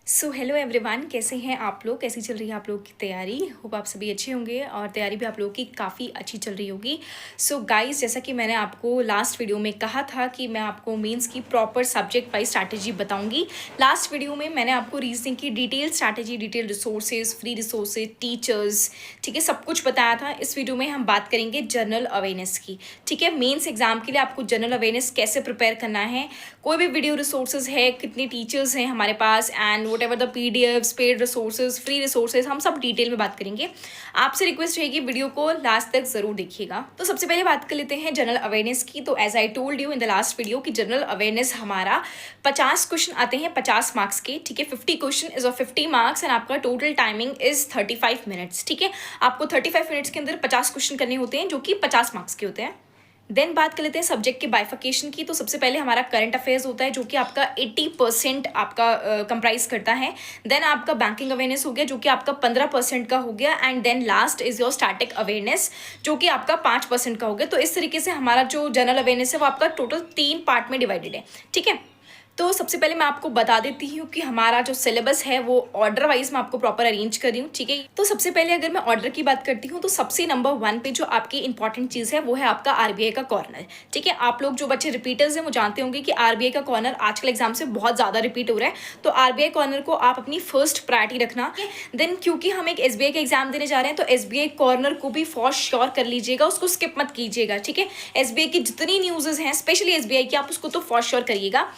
So hello everyone, कैसे हैं आप लोग? कैसी चल रही है आप लोगों की तैयारी? होप आप सभी अच्छे होंगे और तैयारी भी आप लोगों की काफ़ी अच्छी चल रही होगी। सो गाइस, जैसा कि मैंने आपको लास्ट वीडियो में कहा था कि मैं आपको मेंस की प्रॉपर सब्जेक्ट वाइज स्ट्रैटेजी बताऊंगी। लास्ट वीडियो में मैंने आपको रीजनिंग की detail strategy, detail resources, free resources, teachers, ठीक है, सब कुछ बताया था। इस वीडियो में हम बात करेंगे जनरल अवेयरनेस की। ठीक है, मेंस एग्जाम के लिए आपको जनरल अवेयरनेस कैसे प्रिपेयर करना है, कोई भी वीडियो रिसोर्सेज है, कितने टीचर्स हैं हमारे पास, and whatever the PDFs, paid resources, free resources, हम सब डिटेल में बात करेंगे। आपसे रिक्वेस्ट रहेगी वीडियो को लास्ट तक जरूर देखिएगा। तो सबसे पहले बात कर लेते हैं जनरल अवेयरनेस की। तो as I told you in the last video कि जनरल अवेयरनेस हमारा 50 क्वेश्चन आते हैं 50 मार्क्स के। ठीक है, 50 question is of 50 marks and आपका टोटल टाइमिंग इज 35 मिनट्स। ठीक है, आपको 35 मिनट्स के अंदर 50 क्वेश्चन करने होते हैं जो कि 50 मार्क्स के होते हैं। देन बात कर लेते हैं सब्जेक्ट के बाइफिकेशन की। तो सबसे पहले हमारा करंट अफेयर्स होता है जो कि आपका 80% आपका कंप्राइज करता है। देन आपका बैंकिंग अवेयरनेस हो गया जो कि आपका 15% का हो गया। And then last is your static awareness जो कि आपका 5% का हो गया। तो इस तरीके से हमारा जो जनरल अवेयरनेस है वो आपका टोटल 3 पार्ट में डिवाइडेड है। ठीक है, तो सबसे पहले मैं आपको बता देती हूँ कि हमारा जो सिलेबस है वो ऑर्डर वाइज मैं आपको प्रॉपर अरेंज कर रही हूँ। ठीक है, तो सबसे पहले अगर मैं ऑर्डर की बात करती हूँ तो सबसे नंबर 1 पे जो आपकी इंपॉर्टेंट चीज़ है वो है आपका आरबीआई का कॉर्नर। ठीक है, आप लोग जो बच्चे रिपीटर्स हैं वो जानते होंगे कि आरबीआई का कॉर्नर आजकल एग्जाम से बहुत ज़्यादा रिपीट हो रहा है। तो आरबीआई कॉर्नर को आप अपनी फर्स्ट प्रायोरिटी रखना। देन क्योंकि हम एक एसबीआई का एग्जाम देने जा रहे हैं तो एसबीआई कॉर्नर को भी फॉर श्योर कर लीजिएगा, उसको स्किप मत कीजिएगा। ठीक है, एसबीआई की जितनी न्यूज़ हैं स्पेशली एसबीआई की, आप उसको तो फॉर श्योर करिएगा।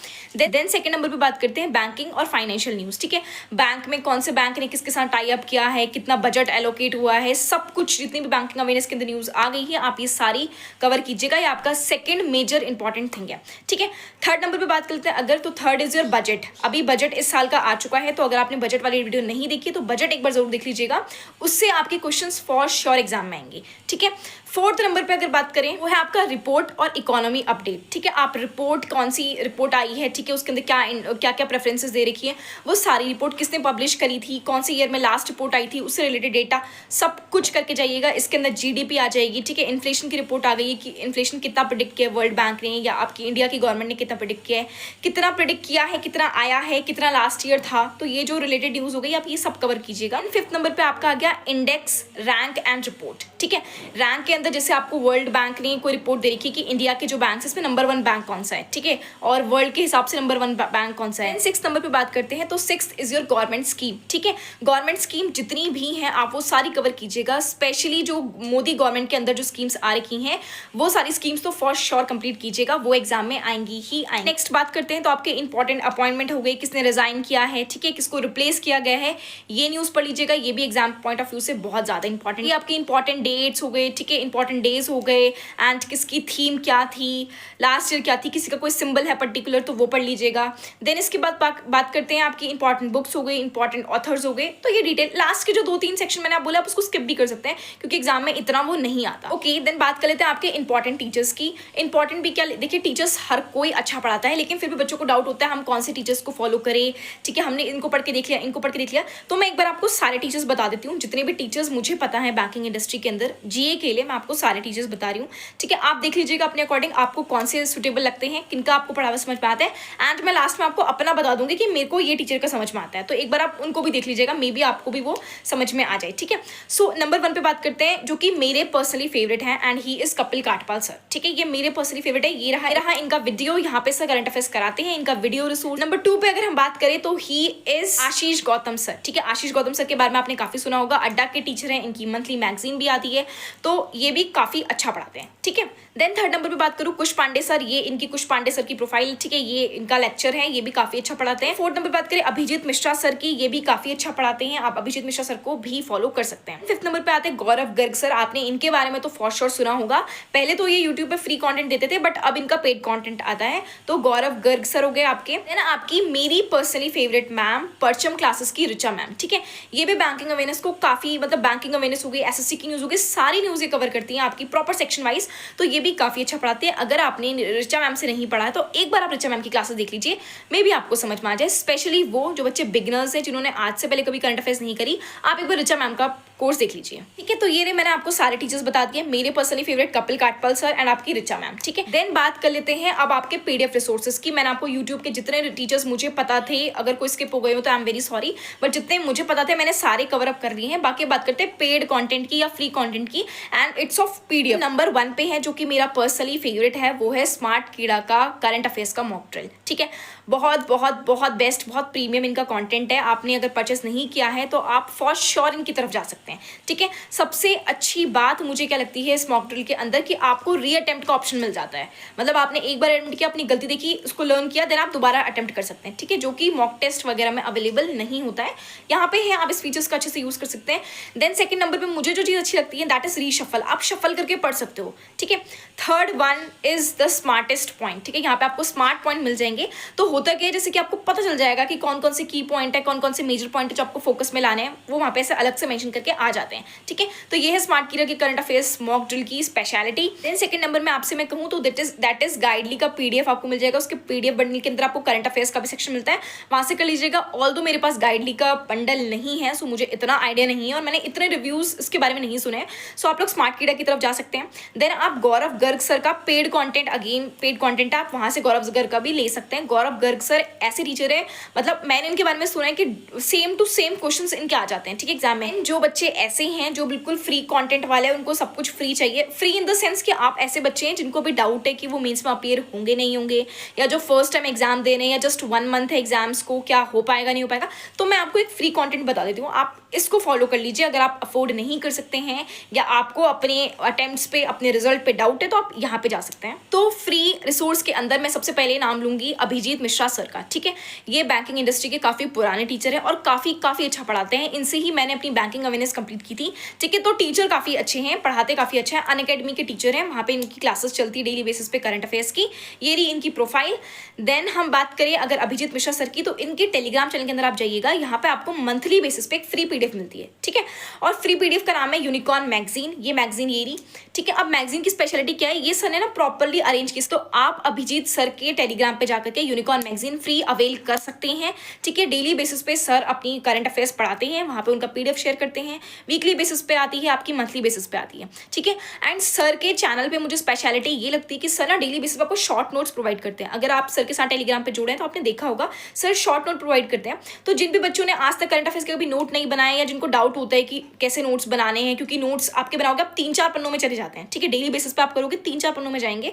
देन सेकंड नंबर पे बात करते हैं बैंकिंग और फाइनेंशियल न्यूज़। ठीक है, बैंक में कौन से बैंक ने किसके साथ टाई अप किया है, कितना बजट एलोकेट हुआ है, सब कुछ जितनी भी बैंकिंग अवेयरनेस के अंदर न्यूज़ आ गई है आप ये सारी कवर कीजिएगा। ये आपका सेकंड मेजर इंपॉर्टेंट थिंग है। ठीक है, थर्ड नंबर पे बात करते हैं अगर, तो थर्ड इज योर बजट। अभी बजट इस साल का आ चुका है तो अगर आपने बजट वाली वीडियो नहीं देखी तो बजट एक बार जरूर देख लीजिएगा, उससे आपके क्वेश्चन फॉर श्योर एग्जाम में आएंगे। ठीक है, फोर्थ नंबर पे अगर बात करें वो है आपका रिपोर्ट और इकोनॉमी अपडेट। ठीक है, आप रिपोर्ट, कौन सी रिपोर्ट आई है, ठीक है, उसके अंदर क्या क्या प्रेफरेंसेस दे रखी है, वो सारी रिपोर्ट किसने पब्लिश करी थी, कौन से ईयर में लास्ट रिपोर्ट आई थी, उससे रिलेटेड डेटा सब कुछ करके जाइएगा। इसके अंदर जीडीपी आ जाएगी। ठीक है, इन्फ्लेशन की रिपोर्ट आ गई है कि इन्फ्लेशन कितना प्रिडिक्ट किया वर्ल्ड बैंक ने या आपकी इंडिया की गवर्नमेंट ने कितना प्रिडिक्ट किया है, कितना प्रिडिक्ट किया है, कितना आया है, कितना लास्ट ईयर था। तो ये जो रिलेटेड न्यूज़ हो गई आप ये सब कवर कीजिएगा। फिफ्थ नंबर पर आपका आ गया इंडेक्स, रैंक एंड रिपोर्ट। ठीक है, रैंक के अंदर जैसे आपको वर्ल्ड बैंक ने कोई रिपोर्ट दे रखी है कि इंडिया के जो बैंक है इसमें नंबर 1 बैंक कौन सा है। ठीक है, और वर्ल्ड के हिसाब से नंबर 1 बैंक कौन सा है। 6th नंबर पे बात करते हैं तो 6th is your government scheme. ठीक है, गवर्नमेंट स्कीम जितनी भी हैं आप वो सारी कवर कीजिएगा। स्पेशली जो मोदी गवर्नमेंट के अंदर जो स्कीम्स आ रखी हैं वो सारी स्कीम्स तो फॉर श्योर कंप्लीट कीजिएगा, वो एग्जाम में आएंगी ही आएंगी। नेक्स्ट बात करते हैं तो आपके इंपॉर्टेंट अपॉइंटमेंट हो गई, किसने रिजाइन किया है, ठीक है, किसको रिप्लेस किया गया है, ये न्यूज़ पढ़ लीजिएगा। ये भी एग्जाम पॉइंट ऑफ व्यू से बहुत ज़्यादा इंपॉर्टेंट। ये आपकी इंपॉर्टेंट डेट्स हो गए, ठीक है, इंपॉर्टेंट डेज हो गए, एंड किसकी थीम क्या थी, लास्ट ईयर क्या थी, किसी का कोई सिंबल है पर्टिकुलर तो वो पढ़ लीजिएगा। देन इसके बाद बात करते हैं आपकी इंपॉर्टेंट बुक्स हो गई, इंपॉर्टेंट ऑथर्स हो गए। तो ये डिटेल लास्ट के जो 2-3 सेक्शन मैंने आप बोला आप उसको स्किप भी कर सकते हैं क्योंकि एग्जाम में इतना वो नहीं आता। ओके, देन बात कर लेते हैं आपके इंपॉर्टेंट टीचर्स की। इंपॉर्टेंट भी क्या, देखिए टीचर्स हर कोई अच्छा पढ़ाता है लेकिन फिर भी बच्चों को डाउट होता है हम कौन से टीचर्स को फॉलो करें। ठीक है, हमने इनको पढ़ के देख लिया, इनको पढ़ के देख लिया, तो मैं एक बार आपको सारे टीचर्स बता देती हूँ जितने भी टीचर्स मुझे पता है बैंकिंग इंडस्ट्री के अंदर जीए के लिए, मैं आपको सारे टीचर्स बता रही हूँ। ठीक है, आप देख लीजिएगा अपने अकॉर्डिंग आपको कौन से सुटेबल लगते हैं, किनका आपको पढ़ावा समझ में आता है। एंड मैं लास्ट में आपको अपना बता दूंगी कि मेरे को ये टीचर का समझ में आता है, तो एक बार आप उनको भी देख लीजिएगा, मे बी आपको भी वो समझ में आ जाए। ठीक है, सो नंबर 1 पे बात करते हैं जो कि मेरे पर्सनली फेवरेट है and he is Kapil Kathpal sir. ठीक है, ये मेरे पर्सनली फेवरेट है। ये रहा इनका वीडियो, यहाँ पे सर करंट अफेयर्स कराते हैं, इनका वीडियो रिसोर्स। नंबर 2 पे अगर हम बात करें तो he is Ashish Gautam sir. ठीक है, आशीष गौतम सर के बारे में आपने काफी सुना होगा, अड्डा के टीचर हैं, इनकी मंथली मैगजीन भी आती है, तो ये भी काफी अच्छा पढ़ाते हैं। ठीक है, देन थर्ड नंबर पे बात करूँ कुश पांडे सर, ये इनकी कुश पांडे सर की प्रोफाइल, ठीक है, ये इनका लेक्चर है, ये भी काफी अच्छा पढ़ाते हैं। फोर्थ नंबर बात करें अभिजीत मिश्रा सर की, ये भी काफी अच्छा पढ़ाते हैं, आप अभिजीत मिश्रा सर को भी फॉलो कर सकते हैं। फिफ्थ नंबर पे आते हैं गौरव गर्ग सर, आपने इनके बारे में तो फॉर श्योर सुना होगा, पहले तो ये यूट्यूब पे फ्री कंटेंट देते थे बट अब इनका पेड कंटेंट आता है, तो गौरव गर्ग सर हो गए आपके। देन आपकी मेरी पर्सनली फेवरेट मैम परचम क्लासेस की ऋचा मैम। ठीक है, ये भी बैंकिंग अवेयरनेस को काफी, मतलब बैंकिंग अवेयरनेस हो गई, एसएससी की न्यूज हो गई, सारी न्यूज ये कवर करती है आपकी प्रॉपर सेक्शन वाइज, तो ये भी काफी अच्छा पढ़ाते हैं। अगर आपने ऋचा मैम से नहीं पढ़ा है तो एक बार आप ऋचा मैम की क्लासेस देख लीजिए, मे भी आपको समझ में आ जाए। स्पेशली वो जो बच्चे बिगिनर्स हैं जिन्होंने आज से पहले कभी करंट अफेयर्स नहीं करी, आप एक बार ऋचा मैम का कोर्स देख लीजिए। ठीक है, तो ये मैंने आपको सारे टीचर्स बता दिए, मेरे personally favourite Kapil Kathpal sir and आपकी रिचा मैम। ठीक है, देन बात कर लेते हैं अब आपके पीडीएफ रिसोर्सेज की। मैंने आपको यूट्यूब के जितने टीचर्स मुझे पता थे, अगर कोई स्किप हो गए हो तो I am very sorry, but जितने मुझे पता थे मैंने सारे कवर अप कर लिए हैं। बाकी बात करते हैं पेड कंटेंट की या फ्री कंटेंट की, and it's of PDF. Number 1 पे है जो कि मेरा पर्सनली फेवरेट है, वो है स्मार्ट कीड़ा का करंट अफेयर्स का मॉक ड्रिल। ठीक है, बहुत बहुत बहुत बेस्ट, बहुत प्रीमियम इनका कंटेंट है। आपने अगर परचेस नहीं किया है तो आप फॉर श्योर इनकी तरफ जा सकते हैं। ठीक है, सबसे अच्छी बात मुझे क्या लगती है इस मॉक ड्रिल के अंदर कि आपको री अटेम्प्ट का ऑप्शन मिल जाता है। मतलब आपने एक बार अटेम्प्ट किया, अपनी गलती देखी, उसको लर्न किया, देन आप दोबारा अटेम्प्ट कर सकते हैं। ठीक है, जो कि मॉक टेस्ट वगैरह में अवेलेबल नहीं होता है, यहाँ पे है, आप इस फीचर्स का अच्छे से यूज कर सकते हैं। देन सेकंड नंबर पे मुझे जो चीज़ अच्छी लगती है दैट इज रीशफल, आप शफल करके पढ़ सकते हो। ठीक है, third one is the smartest point. ठीक है, यहाँ पे आपको स्मार्ट पॉइंट मिल जाएंगे। तो होता क्या है, जैसे कि आपको पता चल जाएगा कि कौन कौन से की पॉइंट है, कौन कौन से मेजर पॉइंट है जो आपको फोकस में लाने हैं, वो वहाँ पे ऐसे अलग से मेंशन करके आ जाते हैं। ठीक है, तो ये है स्मार्ट कीड़ा की करंट अफेयर्स मॉक ड्रिल की स्पेशलिटी। देन सेकंड नंबर में आपसे मैं कहूँ तो दैट इज गाइडली का पीडीएफ आपको मिल जाएगा। उसके पीडीएफ बंडल के अंदर आपको करंट अफेयर्स का भी सेक्शन मिलता है, वहाँ से कर लीजिएगा। ऑल्दो मेरे पास गाइडली का बंडल नहीं है, सो मुझे इतना आइडिया नहीं है और मैंने इतने रिव्यूज इसके बारे में नहीं सुने हैं, सो आप लोग स्मार्ट कीड़ा की तरफ जा सकते हैं। देन आप गौरव गर्ग सर का paid content, again paid content है, आप वहाँ से गौरव गर्ग का भी ले सकते हैं। गौरव गर्ग सर ऐसे टीचर है, मतलब मैंने इनके बारे में सुना है कि सेम टू सेम क्वेश्चंस इनके आ जाते हैं। ठीक है, एग्जाम में जो बच्चे ऐसे हैं जो बिल्कुल फ्री कंटेंट वाले हैं, उनको सब कुछ फ्री चाहिए। फ्री इन द सेंस कि आप ऐसे बच्चे हैं जिनको भी डाउट है कि वो मेंस में अपीयर होंगे नहीं होंगे, या जो फर्स्ट टाइम एग्जाम दे रहे हैं, या जस्ट 1 मंथ है एग्जाम्स को, क्या हो पाएगा नहीं हो पाएगा, तो मैं आपको एक फ्री कंटेंट बता देती हूँ, आप इसको फॉलो कर लीजिए। अगर आप अफोर्ड नहीं कर सकते हैं या आपको अपने अटेम्प्ट्स पे, अपने रिजल्ट पे डाउट है, तो आप यहाँ पे जा सकते हैं। तो फ्री रिसोर्स के अंदर मैं सबसे पहले नाम लूंगी अभिजीत मिश्रा सर का। ठीक है, ये बैंकिंग इंडस्ट्री के काफ़ी पुराने टीचर है और काफ़ी अच्छा पढ़ाते हैं। इनसे ही मैंने अपनी बैंकिंग अवेयरनेस कंप्लीट की थी। ठीक है, तो टीचर काफ़ी अच्छे हैं, पढ़ाते काफ़ी अच्छा है, अनअकैडमी के टीचर हैं, वहाँ पे इनकी क्लासेस चलती है डेली बेसिस पे करंट अफेयर्स की। ये रही इनकी प्रोफाइल। देन हम बात करें अगर अभिजीत मिश्रा सर की, तो इनके टेलीग्राम चैनल के अंदर आप जाइएगा, यहाँ पे आपको मंथली बेसिस पे एक फ्री पीडीएफ मिलती है। ठीक है, और फ्री पीडीएफ का नाम है यूनिकॉर्न मैगजीन। ये मैगजीन ये रही। ठीक है, अब मैगजीन की स्पेशलिटी क्या है, ये सर ने ना प्रॉपरली अरेंज की, तो आप अभिजीत सर के टेलीग्राम पे जाकर के यूनिकॉर्न मैगजीन फ्री अवेल कर सकते हैं। ठीक है, डेली बेसिस पे सर अपनी करंट अफेयर्स पढ़ाते हैं, वहाँ पे उनका पीडीएफ शेयर करते हैं। वीकली बेसिस पे आती है आपकी, मंथली बेसिस पे आती है। ठीक है, एंड सर के चैनल पे मुझे स्पेशलिटी ये लगती है कि सर ना डेली बेसिस पे आपको शॉर्ट नोट्स प्रोवाइड करते हैं। अगर आप सर के साथ टेलीग्राम पे जुड़े हैं तो आपने देखा होगा सर शॉर्ट नोट प्रोवाइड करते हैं। तो जिन भी बच्चों ने आज तक करंट अफेयर्स के कभी नोट नहीं बनाए, या जिनको डाउट होता है कि कैसे नोट्स बनाने हैं, क्योंकि नोट्स आपके बनाओगे आप 3-4 पन्नों में चले जाते हैं। ठीक है, डेली बेसिस पे आप करोगे 3-4 पन्नों में जाएंगे।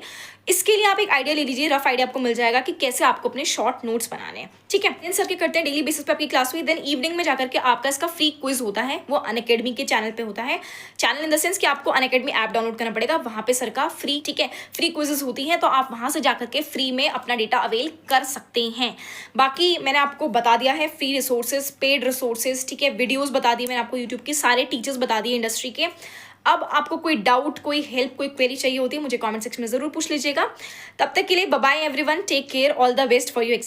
इसके लिए आप एक आइडिया ले लीजिए, रफ आइडिया आपको मिल जाएगा कि कैसे आपको अपने शॉर्ट नोट्स बनाने हैं। ठीक है, इन सर के करते हैं डेली बेसिस पे आपकी क्लास हुई। देन इवनिंग में जाकर के आपका इसका फ्री क्विज होता है, वो अनअकैडमी के चैनल पे होता है। चैनल इन द सेंस कि आपको अनअकैडमी ऐप डाउनलोड करना पड़ेगा, वहाँ पे सर का फ्री, ठीक है, फ्री क्विजेस होती हैं, तो आप वहाँ से जाकर के फ्री में अपना डेटा अवेल कर सकते हैं। बाकी मैंने आपको बता दिया है फ्री रिसोर्सेज, पेड रिसोर्सेज, ठीक है, वीडियोज़ बता दी मैंने आपको, यूट्यूब के सारे टीचर्स बता दिए इंडस्ट्री के। अब आपको कोई डाउट, कोई हेल्प, कोई क्वेरी चाहिए होती है, मुझे कमेंट सेक्शन में जरूर पूछ लीजिएगा। तब तक के लिए bye bye everyone, take care, all the best for your exam.